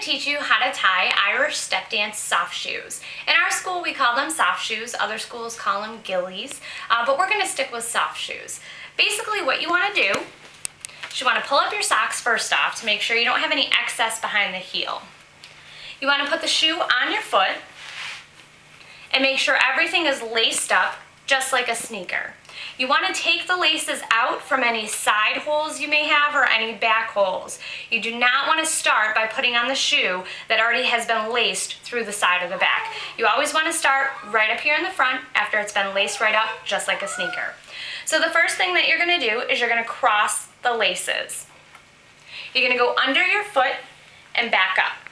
teach you how to tie Irish step dance soft shoes. In our school we call them soft shoes, other schools call them gillies, but we're going to stick with soft shoes. Basically what you want to do is you want to pull up your socks first off to make sure you don't have any excess behind the heel. You want to put the shoe on your foot and make sure everything is laced up just like a sneaker. You want to take the laces out from any side holes you may have or any back holes. You do not want to start by putting on the shoe that already has been laced through the side or the back. You always want to start right up here in the front after it's been laced right up just like a sneaker. So the first thing that you're going to do is you're going to cross the laces. You're going to go under your foot and back up.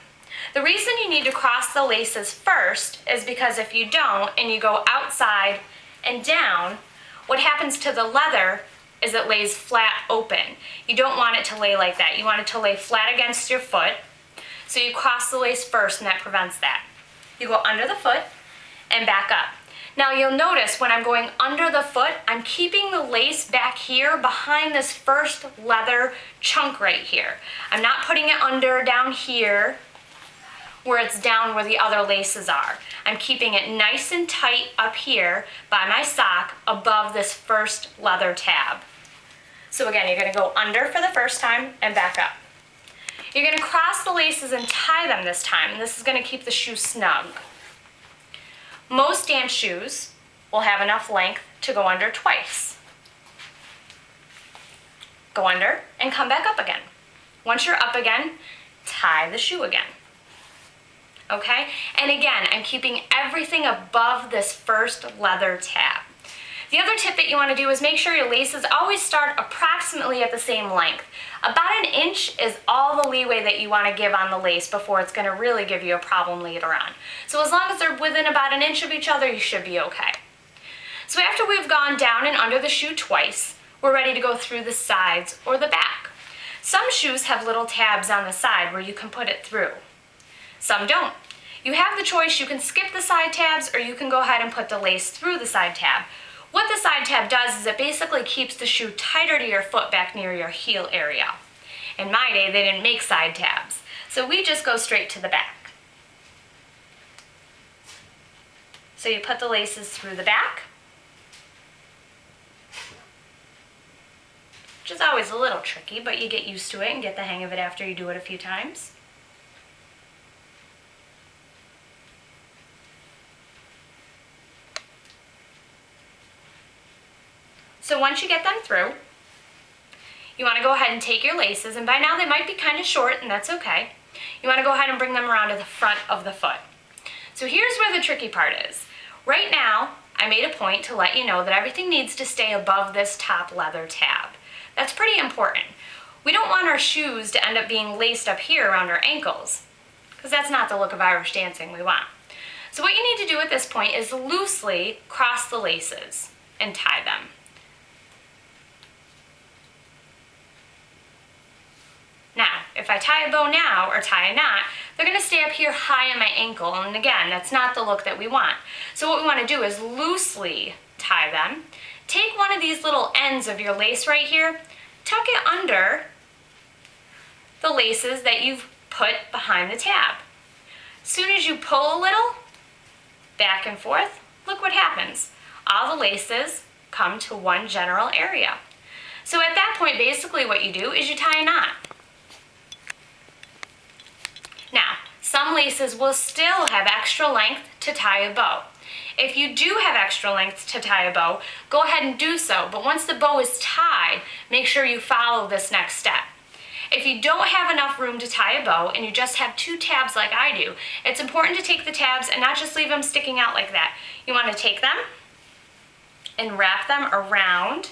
The reason you need to cross the laces first is because if you don't and you go outside and down, what happens to the leather is it lays flat open. You don't want it to lay like that. You want it to lay flat against your foot. So you cross the lace first and that prevents that. You go under the foot and back up. Now you'll notice when I'm going under the foot, I'm keeping the lace back here behind this first leather chunk right here. I'm not putting it under down here where it's down where the other laces are. I'm keeping it nice and tight up here by my sock above this first leather tab. So again, you're going to go under for the first time and back up. You're going to cross the laces and tie them this time, and this is going to keep the shoe snug. Most dance shoes will have enough length to go under twice. Go under and come back up again. Once you're up again, tie the shoe again. Okay? And again, I'm keeping everything above this first leather tab. The other tip that you want to do is make sure your laces always start approximately at the same length. About an inch is all the leeway that you want to give on the lace before it's going to really give you a problem later on. So as long as they're within about an inch of each other, you should be okay. So after we've gone down and under the shoe twice, we're ready to go through the sides or the back. Some shoes have little tabs on the side where you can put it through. Some don't. You have the choice, you can skip the side tabs or you can go ahead and put the lace through the side tab. What the side tab does is it basically keeps the shoe tighter to your foot back near your heel area. In my day, they didn't make side tabs, so we just go straight to the back. So you put the laces through the back, which is always a little tricky, but you get used to it and get the hang of it after you do it a few times. So once you get them through, you want to go ahead and take your laces, and by now they might be kind of short, and that's okay. You want to go ahead and bring them around to the front of the foot. So here's where the tricky part is. Right now, I made a point to let you know that everything needs to stay above this top leather tab. That's pretty important. We don't want our shoes to end up being laced up here around our ankles, because that's not the look of Irish dancing we want. So what you need to do at this point is loosely cross the laces and tie them. Now, if I tie a bow now or tie a knot, they're going to stay up here high on my ankle, and again, that's not the look that we want. So what we want to do is loosely tie them. Take one of these little ends of your lace right here, tuck it under the laces that you've put behind the tab. As soon as you pull a little, back and forth, look what happens. All the laces come to one general area. So at that point, basically what you do is you tie a knot. Now, some laces will still have extra length to tie a bow. If you do have extra length to tie a bow, go ahead and do so, but once the bow is tied, make sure you follow this next step. If you don't have enough room to tie a bow and you just have two tabs like I do, it's important to take the tabs and not just leave them sticking out like that. You want to take them and wrap them around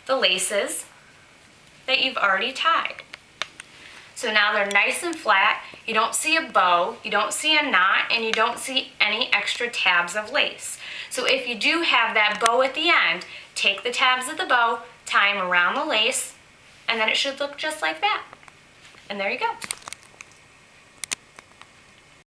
the laces that you've already tied. So now they're nice and flat, you don't see a bow, you don't see a knot, and you don't see any extra tabs of lace. So if you do have that bow at the end, take the tabs of the bow, tie them around the lace, and then it should look just like that. And there you go.